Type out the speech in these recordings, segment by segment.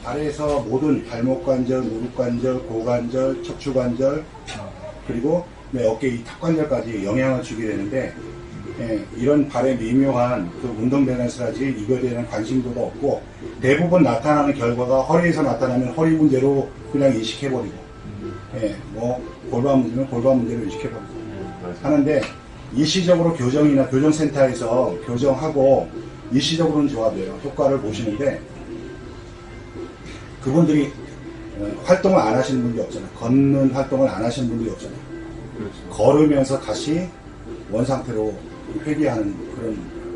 발에서 모든 발목 관절, 무릎 관절, 고관절, 척추 관절, 그리고 내 어깨 이 탁관절까지 영향을 주게 되는데, 이런 발의 미묘한 그 운동 밸런스라지 이거에 대한 관심도도 없고, 대부분 나타나는 결과가 허리에서 나타나면 허리 문제로 그냥 인식해버리고, 뭐 골반 문제면 골반 문제로 인식해버리고 하는데, 일시적으로 교정이나 교정센터에서 교정하고 일시적으로는 좋아져요. 효과를 보시는데, 그분들이 활동을 안 하시는 분이 없잖아요. 걷는 활동을 안 하시는 분이 없잖아요. 그렇죠. 걸으면서 다시 원상태로 회귀하는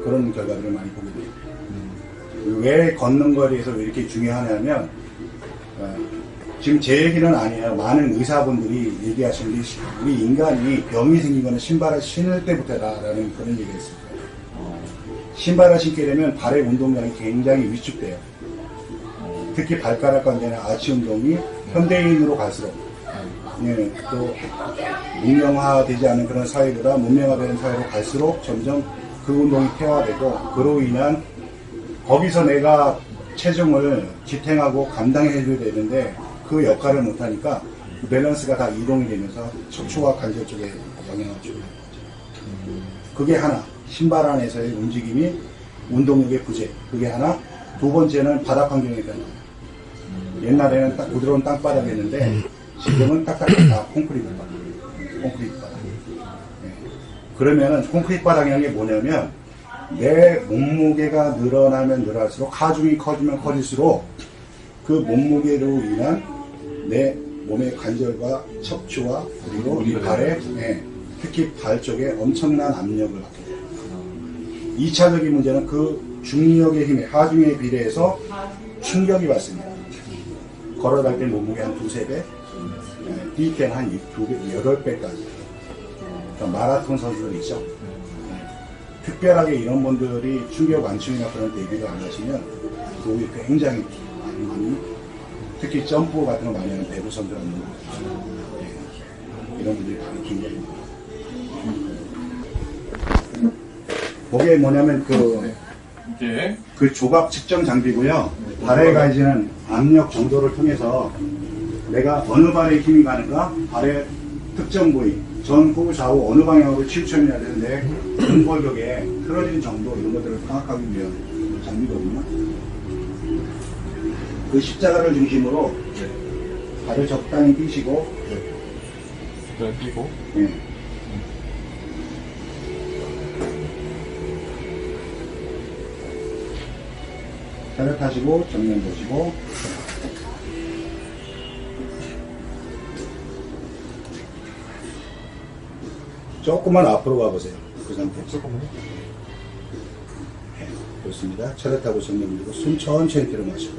그런 결과들을 많이 보게 돼요. 왜 걷는 거에 대해서 왜 이렇게 중요하냐면, 지금 제 얘기는 아니에요. 많은 의사분들이 얘기하시는 게, 우리 인간이 병이 생긴 거는 신발을 신을 때부터다라는 그런 얘기가 있습니다. 신발을 신게 되면 발의 운동량이 굉장히 위축돼요. 특히 발가락 관절의 아치 운동이 현대인으로 갈수록, 또 문명화되지 않은 그런 사회보다 문명화되는 사회로 갈수록 점점 그 운동이 퇴화되고, 그로 인한 거기서 내가 체중을 지탱하고 감당해줘야 되는데 그 역할을 못하니까 그 밸런스가 다 이동이 되면서 척추와 관절 쪽에 영향을 주게 되는 거죠. 그게 하나, 신발 안에서의 움직임이 운동력의 부재, 그게 하나. 두 번째는 바닥 환경의 변화. 옛날에는 딱 부드러운 땅바닥이었는데 지금은 딱딱한 콘크리트 바닥. 콘크리트 바닥. 그러면은 콘크리트 바닥이라는 게 뭐냐면, 내 몸무게가 늘어나면 늘어날수록, 하중이 커지면 커질수록 그 몸무게로 인한 내 몸의 관절과 척추와 그리고 이 발에, 특히 발 쪽에 엄청난 압력을 받게 돼요. 2차적인 문제는 그 중력의 힘에, 하중에 비례해서 충격이 받습니다. 걸어다닐 때 몸무게 한 2~3배, 뛸 때는 한 2배, 8배까지. 그러니까 마라톤 선수들 있죠. 특별하게 이런 분들이 충격 완충이나 그런 대비를 안 하시면 도움이 굉장히 많이, 특히 점프 같은 거 많이 하는 배구 선수라는 분들, 이런 분들이 많이 굉장히. 그게 뭐냐면 그 조각 측정 장비고요. 발에 가해지는 압력 정도를 통해서 내가 어느 발에 힘이 가는가, 발의 특정 부위, 전, 후, 좌우 어느 방향으로 치우쳐야 되는데 근골격에 틀어진 정도, 이런 것들을 파악하기 위한 장비거든요. 그 십자가를 중심으로 발을 적당히 끼시고, 끼고, 차렷하시고 정면 보시고, 조금만 앞으로 가보세요. 그 상태에서. 조금만요? 좋습니다. 차렷하고 정면 보시고 숨 천천히 들어 마시고.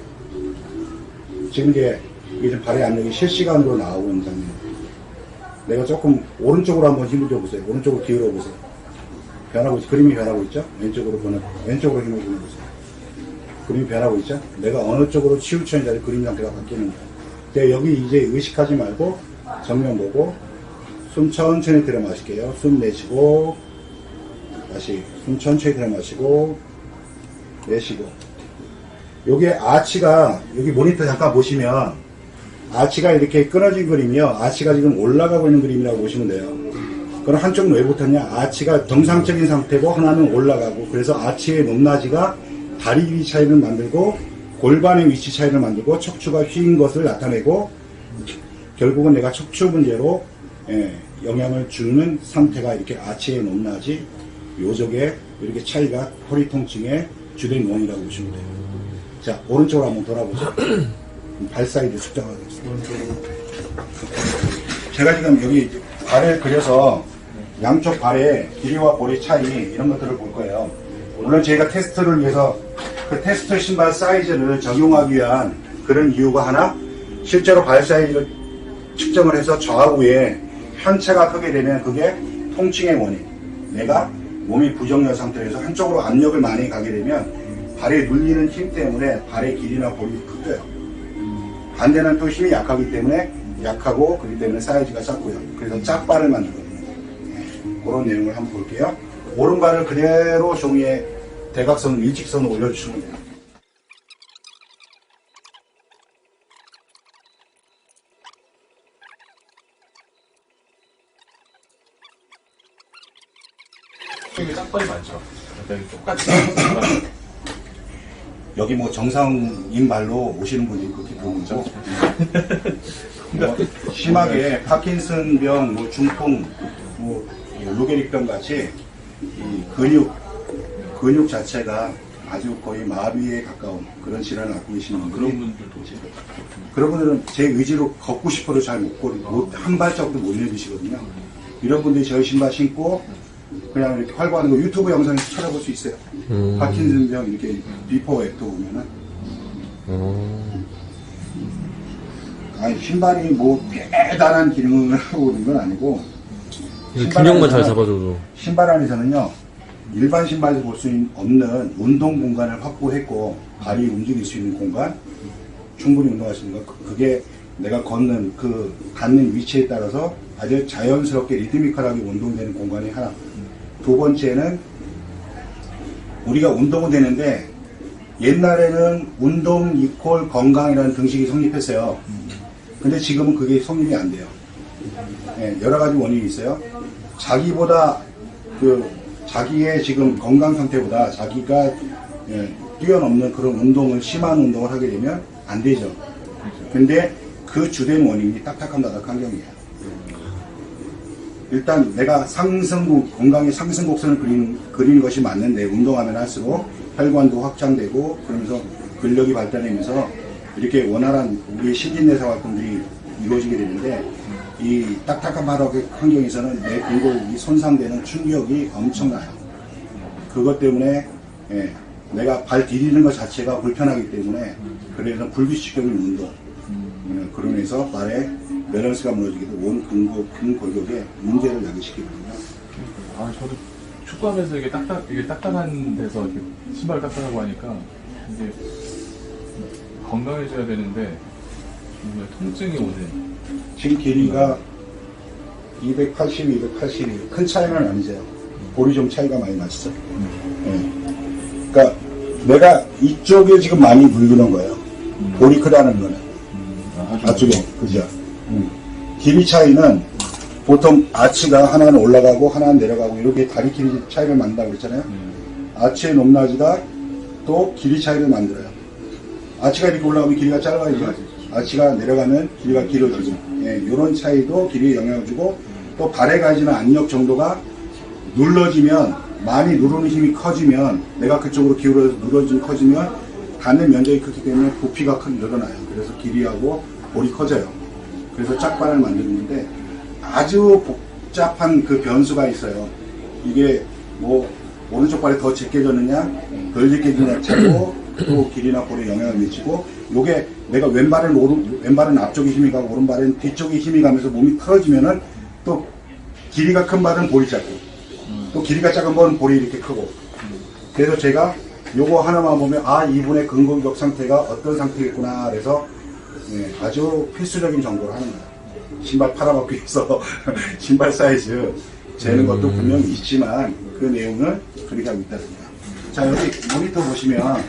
지금 이게 좀 발의 압력이 실시간으로 나오고 있는 장면입니다. 내가 조금 오른쪽으로 한번 힘을 줘보세요. 오른쪽으로 기울여 보세요. 변하고 있죠. 그림이 변하고 있죠. 왼쪽으로 왼쪽으로 힘을 주어보세요. 그림이 변하고 있죠. 내가 어느 쪽으로 치우쳐야지 그림 상태가 바뀌는 거예요. 근데 여기 이제 의식하지 말고 정면 보고 숨 천천히 들여 마실게요. 숨 내쉬고, 다시 숨 천천히 들여 마시고, 내쉬고. 여기에 아치가, 여기 모니터 잠깐 보시면 아치가 이렇게 끊어진 그림이요. 아치가 지금 올라가고 있는 그림이라고 보시면 돼요. 그럼 한쪽은 왜 붙었냐? 아치가 정상적인 상태고 하나는 올라가고, 그래서 아치의 높낮이가 다리 길이 차이를 만들고 골반의 위치 차이를 만들고 척추가 휘인 것을 나타내고, 결국은 내가 척추 문제로 영향을 주는 상태가 이렇게 아치의 높낮이, 요적의 이렇게 차이가 허리 통증의 주된 원인이라고 보시면 돼요. 자, 오른쪽으로 한번 돌아보죠. 발 사이드 측정하겠습니다. 제가 지금 여기 발을 그려서 양쪽 발의 길이와 볼의 차이, 이런 것들을 볼 거예요. 물론 저희가 테스트를 위해서 그 테스트 신발 사이즈를 적용하기 위한 그런 이유가 하나, 실제로 발 사이즈를 측정을 해서 좌우에 편차가 크게 되면 그게 통증의 원인. 내가 몸이 부정렬 상태에서 한쪽으로 압력을 많이 가게 되면 발에 눌리는 힘 때문에 발의 길이나 볼이 크고요. 반대는 또 힘이 약하기 때문에 약하고, 그렇기 때문에 사이즈가 작고요. 그래서 짝발을 만들거든요. 그런 내용을 한번 볼게요. 오른발을 그대로 종이에 대각선, 일직선으로 올려주시면 돼요. 이게 짝발이 많죠. 약간 똑같이. 여기 뭐 정상인 발로 오시는 분들이 그렇게 보는죠. 뭐 심하게 파킨슨병, 뭐 중풍, 뭐 루게릭병 같이 이 근육 자체가 아주 거의 마비에 가까운 그런 질환을 갖고 계시는 분들이 그런 분들도 오시죠. 그런 분들은 제 의지로 걷고 싶어도 잘 한 발짝도 못 내주시거든요. 이런 분들이 저희 신발 신고 그냥 이렇게 활보하는 거 유튜브 영상에서 찾아볼 수 있어요. 파킨슨병 이렇게 비포 애프터 보면은 아니 신발이 뭐 대단한 기능을 하고 있는 건 아니고 균형만 잘 잡아줘도. 신발 안에서는요 일반 신발에서 볼 수 없는 운동 공간을 확보했고 발이 움직일 수 있는 공간 충분히 운동할 수 있는 거 그게 내가 걷는 그 닿는 위치에 따라서 아주 자연스럽게 리드미컬하게 운동되는 공간이 하나. 두 번째는 우리가 운동은 되는데 옛날에는 운동 이퀄 건강이라는 등식이 성립했어요. 근데 지금은 그게 성립이 안 돼요. 예, 여러 가지 원인이 있어요. 자기보다 자기의 지금 건강 상태보다 자기가 뛰어넘는 그런 운동을 심한 운동을 하게 되면 안 되죠. 근데 그 주된 원인이 딱딱한 바닥 환경이에요. 일단 내가 건강의 상승 곡선을 그리는 것이 맞는데 운동하면 할수록 혈관도 확장되고 그러면서 근력이 발달하면서 이렇게 원활한 우리의 신진대사 활동들이 이루어지게 되는데 이 딱딱한 바닥 환경에서는 내 근골이 손상되는 충격이 엄청나요. 그것 때문에 내가 발 디디는 것 자체가 불편하기 때문에 그래서 불규칙적인 운동 그러면서 발에 밸런스가 무너지기도 온 근 골격에 문제를 야기시키거든요. 아, 저도 축구하면서 이게 딱딱한 데서 이렇게 신발 딱딱하고 하니까 이게 건강해져야 되는데 정말 통증이 오는. 지금 길이가 280, 282. 큰 차이는 아니죠. 볼이 좀 차이가 많이 나시죠. 그러니까 내가 이쪽에 지금 많이 굵는 거예요. 볼이 크다는 거는. 앞쪽에, 그죠? 길이 차이는 보통 아치가 하나는 올라가고 하나는 내려가고 이렇게 다리 길이 차이를 만든다고 그랬잖아요. 아치의 높낮이가 또 길이 차이를 만들어요. 아치가 이렇게 올라가면 길이가 짧아지죠. 아치가 내려가면 길이가 길어지죠. 이런 차이도 길이에 영향을 주고 또 발에 가해지는 압력 정도가 눌러지면 많이 누르는 힘이 커지면 내가 그쪽으로 기울어서 눌러지면 커지면 닿는 면적이 크기 때문에 부피가 크게 늘어나요. 그래서 길이하고 볼이 커져요. 그래서 짝발을 만드는 건데 아주 복잡한 그 변수가 있어요. 이게 뭐 오른쪽 발이 더 제껴졌느냐 덜 제껴지느냐 차고 또 길이나 볼에 영향을 미치고 요게 내가 왼발은 앞쪽에 힘이 가고 오른발은 뒤쪽에 힘이 가면서 몸이 틀어지면은 또 길이가 큰 발은 볼이 작고 또 길이가 작은 발은 볼이 이렇게 크고 그래서 제가 요거 하나만 보면 아 이분의 근골격 상태가 어떤 상태겠구나 그래서 아주 필수적인 정보를 하는 거예요. 신발 팔아먹기 위해서 신발 사이즈 재는 것도 분명히 있지만 그 내용을 그렇게 하고 있다는 거예요. 자 여기 모니터 보시면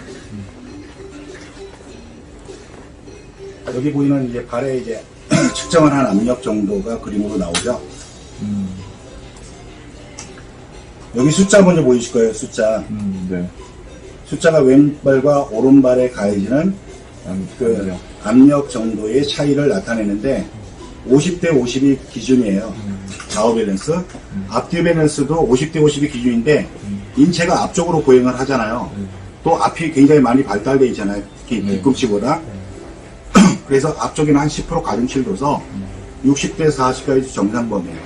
여기 보이는 이제 발에 이제 측정을 한 압력 정도가 그림으로 나오죠. 여기 숫자 먼저 보이실 거예요. 숫자. 네. 숫자가 왼발과 오른발에 가해지는 그 압력 정도의 차이를 나타내는데 50대 50이 기준이에요. 좌우 밸런스. 앞뒤 밸런스도 50대 50이 기준인데 인체가 앞쪽으로 보행을 하잖아요. 또 앞이 굉장히 많이 발달되어 있잖아요. 뒤꿈치보다. 그래서 앞쪽에는 한 10% 가중치를 둬서 60대 40까지 정상범위에요.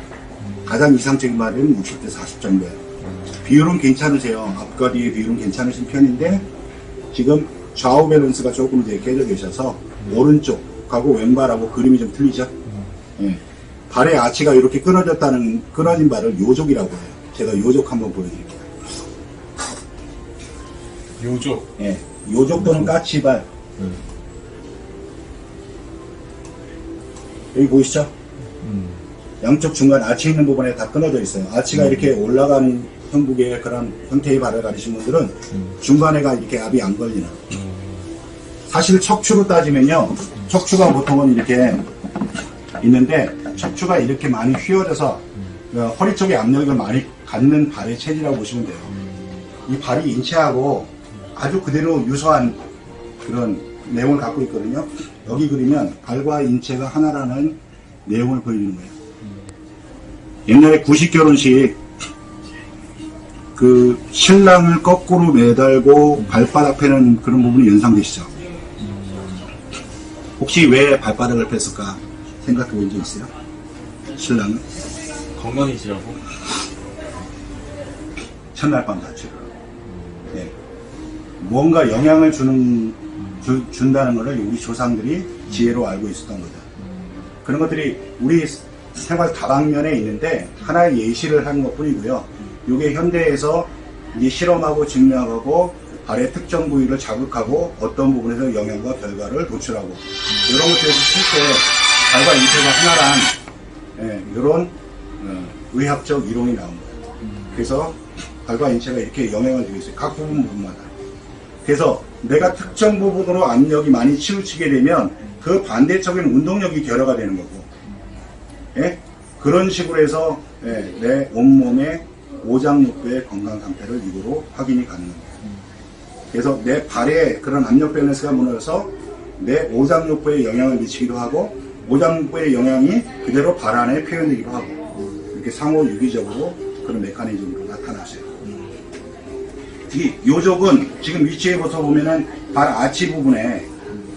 가장 이상적인 말은 60대 40 정도예요. 비율은 괜찮으세요. 앞과 뒤의 비율은 괜찮으신 편인데 지금 좌우 밸런스가 조금 이제 깨져 계셔서 오른쪽하고 왼발하고 그림이 좀 틀리죠. 발의 아치가 이렇게 끊어진 발을 요족이라고 해요. 제가 요족 한번 보여드릴게요. 요족. 요족 또는 까치발. 여기 보이시죠? 양쪽 중간 아치 있는 부분에 다 끊어져 있어요. 아치가 이렇게 올라가는 형국의 그런 형태의 발을 가리신 분들은 중간에가 이렇게 압이 안 걸리는. 사실 척추로 따지면요. 척추가 보통은 이렇게 있는데 척추가 이렇게 많이 휘어져서 허리 쪽에 압력을 많이 갖는 발의 체질이라고 보시면 돼요. 이 발이 인체하고 아주 그대로 유사한 그런 내용을 갖고 있거든요. 여기 그리면 발과 인체가 하나라는 내용을 보여주는 거예요. 옛날에 구식 결혼식 그 신랑을 거꾸로 매달고 발바닥 패는 그런 부분이 연상되시죠? 혹시 왜 발바닥을 뺐을까 생각해 본 적 있어요? 신랑은? 건강이시라고? 첫날 밤 자체로. 네. 무언가 영향을 준다는 것을 우리 조상들이 지혜로 알고 있었던 거죠. 그런 것들이 우리 생활 다방면에 있는데 하나의 예시를 한 것 뿐이고요. 이게 현대에서 이제 실험하고 증명하고 발의 특정 부위를 자극하고 어떤 부분에서 영향과 결과를 도출하고 이런 것들에서 실제 발과 인체가 하나란 이런 의학적 이론이 나온 거예요. 그래서 발과 인체가 이렇게 영향을 주고 있어요. 각 부분마다. 그래서 내가 특정 부분으로 압력이 많이 치우치게 되면 그 반대적인 운동력이 결여가 되는 거고, 예? 그런 식으로 해서 내 온몸의 오장육부의 건강 상태를 이거로 확인이 가능합니다. 그래서 내 발에 그런 압력 밸런스가 무너져서 내 오장육부에 영향을 미치기도 하고 오장육부의 영향이 그대로 발 안에 표현되기도 하고 이렇게 상호 유기적으로 그런 메커니즘으로 나타나세요. 이 요족은 지금 위치에서 보면은 발 아치 부분에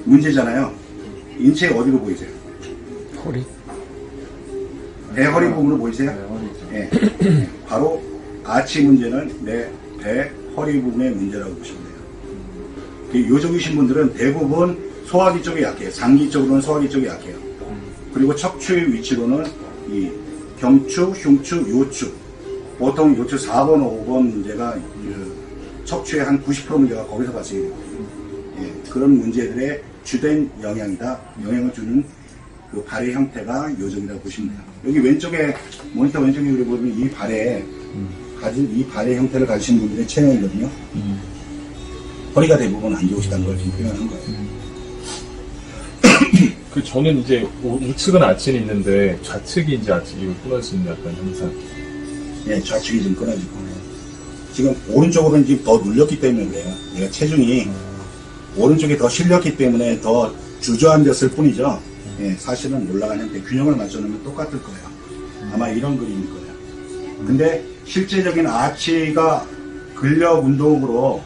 문제잖아요. 인체 어디로 보이세요? 허리. 배 허리 부분으로 보이세요? 네, 예. 바로 아치 문제는 내 배 허리 부분의 문제라고 보시면 돼요. 요족이신 분들은 대부분 소화기 쪽이 약해요. 장기 쪽으로는 소화기 쪽이 약해요. 그리고 척추의 위치로는 이 경추, 흉추, 요추. 보통 요추 4번, 5번 문제가 척추의 한 90% 문제가 거기서 발생이 되거든요. 예, 그런 문제들의 주된 영향이다. 영향을 주는 그 발의 형태가 요정이라고 보시면 돼요. 여기 왼쪽에, 모니터 왼쪽에 보면 이 발에 가진, 이 발의 형태를 가지신 분들의 체형이거든요. 허리가 대부분 안 좋으시다는 걸 지금 표현한 거예요. 그 저는 이제 우측은 아치는 있는데 좌측이 이제 아치가 끊어지는 약간 현상. 예, 좌측이 좀 끊어지고. 지금 오른쪽으로는 지금 더 눌렸기 때문에 그래요. 얘가 체중이 오른쪽에 더 실렸기 때문에 더 주저앉았을 뿐이죠. 예, 사실은 올라가는 형태, 균형을 맞춰놓으면 똑같을 거예요. 아마 이런 그림일 거예요. 근데 실제적인 아치가 근력 운동으로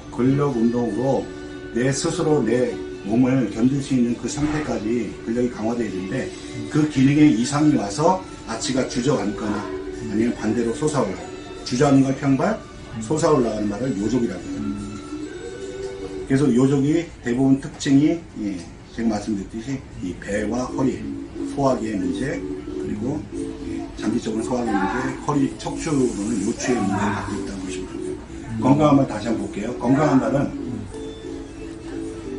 내 스스로 내 몸을 견딜 수 있는 그 상태까지 근력이 강화되어야 되는데 그 기능에 이상이 와서 아치가 주저앉거나 아니면 반대로 솟아올라. 주저앉는 걸 평발, 솟아올라가는 말을 요족이라고 해요. 그래서 요족이 대부분 특징이 제가 말씀드렸듯이 이 배와 허리, 소화기의 문제, 그리고 장기적으로 소화기의 문제, 허리, 척추로는 요추의 문제를 갖고 있다고 보시면 돼요. 건강한 말 다시 한번 볼게요. 건강한 말은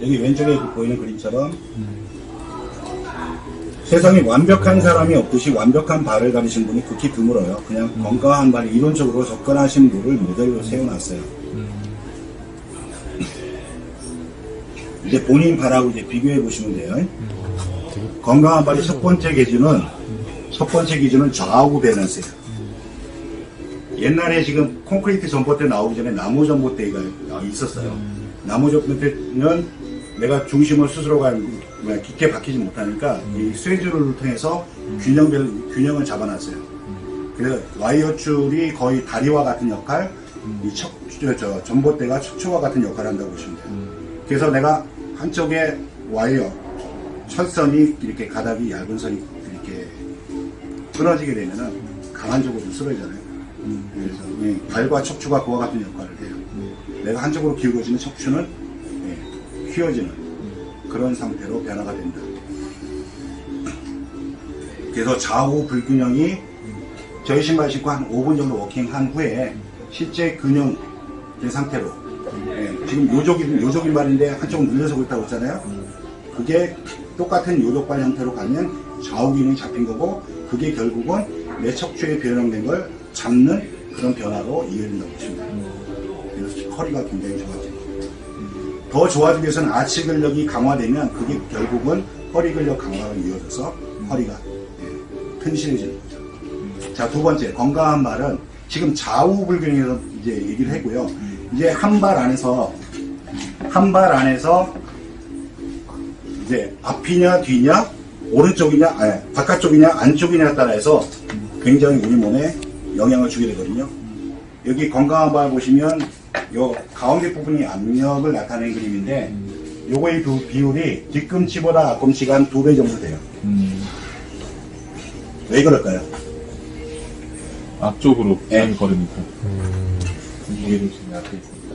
여기 왼쪽에 보이는 그림처럼 세상에 완벽한 사람이 없듯이 완벽한 발을 가지신 분이 극히 드물어요. 그냥 건강한 발, 이론적으로 접근하신 분을 모델로 세워놨어요. 이제 본인 발하고 이제 비교해 보시면 돼요. 건강한 발의 첫 번째 기준은 좌우 밸런스예요. 옛날에 지금 콘크리트 전봇대 나오기 전에 나무 전봇대가 있었어요. 나무 전봇대는 내가 중심을 스스로 깊게 박히지 못하니까 이 쇠줄을 통해서 균형을 잡아놨어요. 그래서 와이어 줄이 거의 다리와 같은 역할, 이 전봇대가 척추와 같은 역할을 한다고 보시면 돼요. 그래서 내가 한쪽에 와이어, 철선이 이렇게 가닥이 얇은 선이 이렇게 끊어지게 되면은 강한 쪽으로 쓰러지잖아요. 그래서 발과 척추가 그와 같은 역할을 해요. 내가 한쪽으로 기울어지는 척추는 휘어지는 그런 상태로 변화가 된다. 그래서 좌우 불균형이 저희 신발 신고 한 5분 정도 워킹한 후에 실제 균형 된 상태로 지금 요족인 발인데 한쪽은 눌려서 있다고 했잖아요. 그게 똑같은 요족발 형태로 가면 좌우 균형이 잡힌 거고 그게 결국은 내 척추에 변형된 걸 잡는 그런 변화로 이어진다고 보시면 돼요. 그래서 허리가 굉장히 좋아지고 더 좋아지기 위해서는 아치 근력이 강화되면 그게 결국은 허리 근력 강화로 이어져서 허리가 튼실해지는 거죠. 자, 두 번째, 건강한 발은 지금 좌우 불균형에서 이제 얘기를 했고요. 이제 한 발 안에서 이제 앞이냐 뒤냐 오른쪽이냐 바깥쪽이냐 안쪽이냐에 따라서 굉장히 우리 몸에 영향을 주게 되거든요. 여기 건강한 발 보시면 요 가운데 부분이 압력을 나타내는 그림인데 요거의 비율이 뒤꿈치보다 앞꿈치가 한 2배 정도 돼요. 왜 그럴까요? 앞쪽으로 네. 많이 걸으니까. 무게중심이 앞에 있습니다.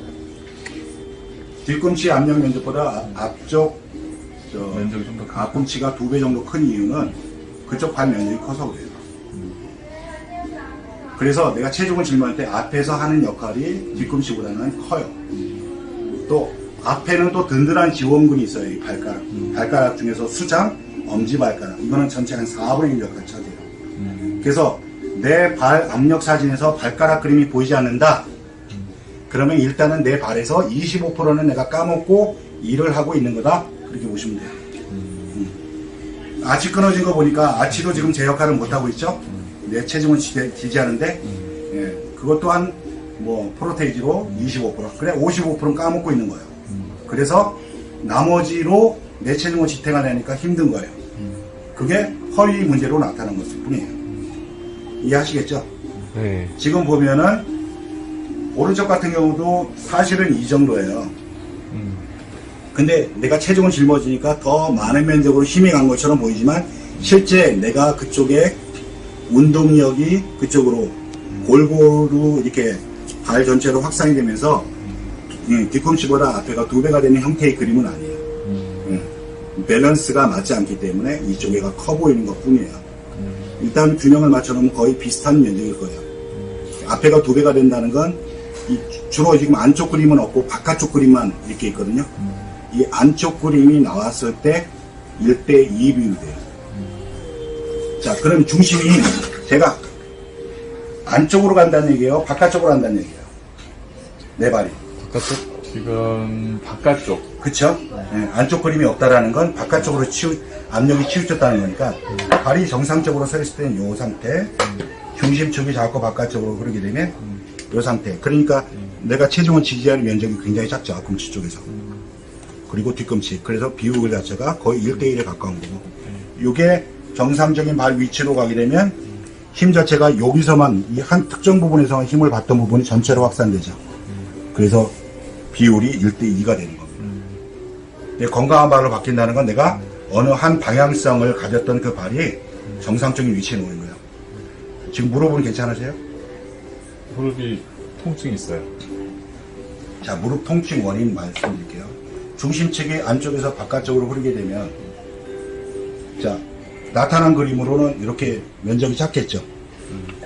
뒤꿈치 압력 면적보다 앞쪽 면적이 좀 더 크고. 앞꿈치가 2배 정도 큰 이유는 그쪽 발 면적이 커서 그래요. 그래서 내가 체중을 짊을 때 앞에서 하는 역할이 뒤꿈치보다는 커요. 또 앞에는 또 든든한 지원근이 있어요. 이 발가락. 발가락 중에서 수장, 엄지발가락. 이거는 전체 한 4분의 1 역할을 차지해요. 그래서 내 발 압력 사진에서 발가락 그림이 보이지 않는다. 그러면 일단은 내 발에서 25%는 내가 까먹고 일을 하고 있는 거다. 그렇게 보시면 돼요. 아치 끊어진 거 보니까 아치도 지금 제 역할을 못하고 있죠. 내 체중을 지지하는데 그것 또한 뭐 프로테이지로 25% 그래 55%는 까먹고 있는 거예요. 그래서 나머지로 내 체중을 지탱하려니까 힘든 거예요. 그게 허리 문제로 나타나는 것일 뿐이에요. 이해하시겠죠? 네. 지금 보면은 오른쪽 같은 경우도 사실은 이 정도예요. 근데 내가 체중을 짊어지니까 더 많은 면적으로 힘이 간 것처럼 보이지만 실제 내가 그쪽에 운동력이 그쪽으로 골고루 이렇게 발 전체로 확산이 되면서 뒤꿈치보다 앞에가 2배가 되는 형태의 그림은 아니에요. 밸런스가 맞지 않기 때문에 이쪽에가 커 보이는 것 뿐이에요. 일단 균형을 맞춰놓으면 거의 비슷한 면적일 거예요. 앞에가 2배가 된다는 건 주로 지금 안쪽 그림은 없고 바깥쪽 그림만 이렇게 있거든요. 이 안쪽 그림이 나왔을 때 1대2 비율이 돼요. 자, 그럼 중심이 제가 안쪽으로 간다는 얘기예요? 바깥쪽으로 간다는 얘기예요? 내 발이. 바깥쪽? 지금 바깥쪽. 그쵸? 네, 안쪽 그림이 없다라는 건 바깥쪽으로 압력이 치우쳤다는 거니까 발이 정상적으로 서 있을 때는 이 상태, 중심축이 자꾸 바깥쪽으로 흐르게 되면 이 상태. 그러니까 내가 체중을 지지하는 면적이 굉장히 작죠. 앞꿈치 쪽에서. 그리고 뒤꿈치. 그래서 비율 자체가 거의 1대1에 가까운 거고. 이게 정상적인 발 위치로 가게 되면 힘 자체가 여기서만 이 한 특정 부분에서만 힘을 받던 부분이 전체로 확산되죠. 그래서 비율이 1대2가 되는 겁니다. 내 건강한 발로 바뀐다는 건 내가 어느 한 방향성을 가졌던 그 발이 정상적인 위치에 놓인 거예요. 지금 무릎은 괜찮으세요? 무릎이 통증이 있어요. 자, 무릎 통증 원인 말씀드릴게요. 중심축이 안쪽에서 바깥쪽으로 흐르게 되면 자, 나타난 그림으로는 이렇게 면적이 작겠죠.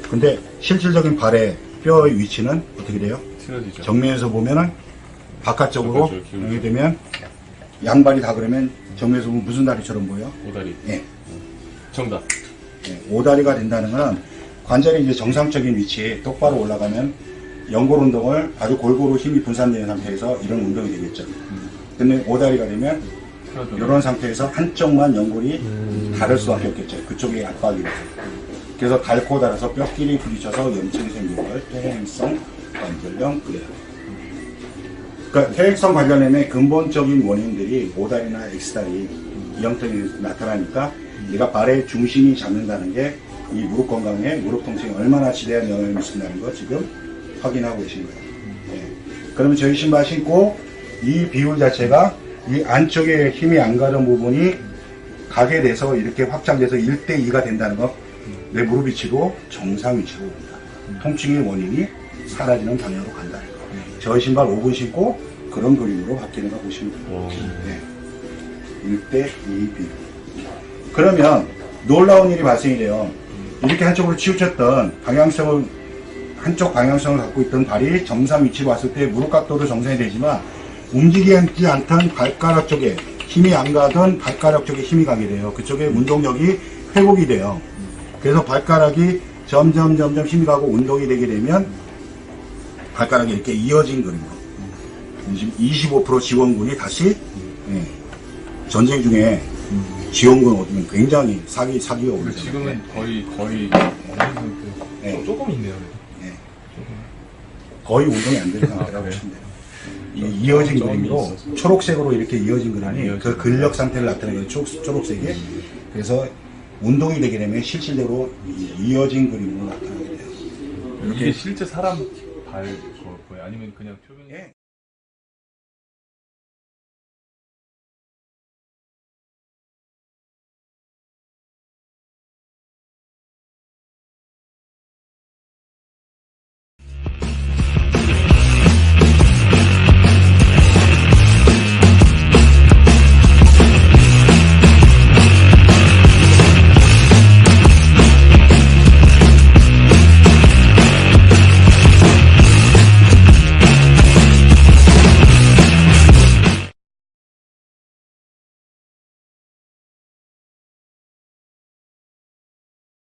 근데 실질적인 발의 뼈의 위치는 어떻게 돼요? 틀어지죠. 정면에서 보면은 바깥쪽으로 바깥쪽으로 기울죠. 이렇게 되면 양발이 다 그러면 정면에서 보면 무슨 다리처럼 보여? 오다리. 예. 정답. 예, 오다리가 된다는 건 관절이 이제 정상적인 위치에 똑바로 올라가면 연골 운동을 아주 골고루 힘이 분산되는 상태에서 이런 운동이 되겠죠. 근데 오다리가 되면 틀어져. 이런 상태에서 한쪽만 연골이 닳을 수밖에 없겠죠. 그쪽에 압박이 돼서. 그래서 닳고 닳아서 뼈끼리 부딪혀서 염증이 생기는 걸 퇴행성 관절염 그래요. 그러니까 퇴행성 관절염의 근본적인 원인들이 오다리나 X다리 이 형태로 나타나니까 내가 발의 중심이 잡는다는 게 이 무릎 건강에 무릎 통증에 얼마나 지대한 영향을 미친다는 거 지금 확인하고 계신 거예요. 네. 그러면 저희 신발 신고 이 비율 자체가 이 안쪽에 힘이 안 가던 부분이 가게 돼서 이렇게 확장돼서 1대2가 된다는 거 내 무릎 위치도 정상 위치로 옵니다. 통증의 원인이 사라지는 방향으로 간다는 거. 저희 신발 5분 신고 그런 그림으로 바뀌는 거 보시면 돼요. 네. 1대2 비율. 그러면 놀라운 일이 발생이 돼요. 이렇게 한쪽으로 치우쳤던 방향성을 한쪽 방향성을 갖고 있던 발이 정상 위치로 왔을 때 무릎 각도도 정상이 되지만 움직이지 않던 발가락 쪽에 힘이 안 가던 발가락 쪽에 힘이 가게 돼요. 그쪽에 운동력이 회복이 돼요. 그래서 발가락이 점점 힘이 가고 운동이 되게 되면 발가락이 이렇게 이어진 그림으로 지금 25% 지원군이 다시 전쟁 중에 지원군 얻으면 굉장히 사기가 오르죠. 지금은 거의 네. 조금 있네요. 예. 조금. 거의 운동이 안 되는 상태라고 그래요? 보시면 돼요. 이 이어진 점이 그림으로 있어서. 초록색으로 이렇게 이어진 그림이 이어진 그 근력 상태를 나타내는 초록색이 그래서 운동이 되게 되면 실질적으로 이어진 그림으로 나타나게 돼요. 이게 실제 사람 발 거예요? 아니면 그냥 표면? 예.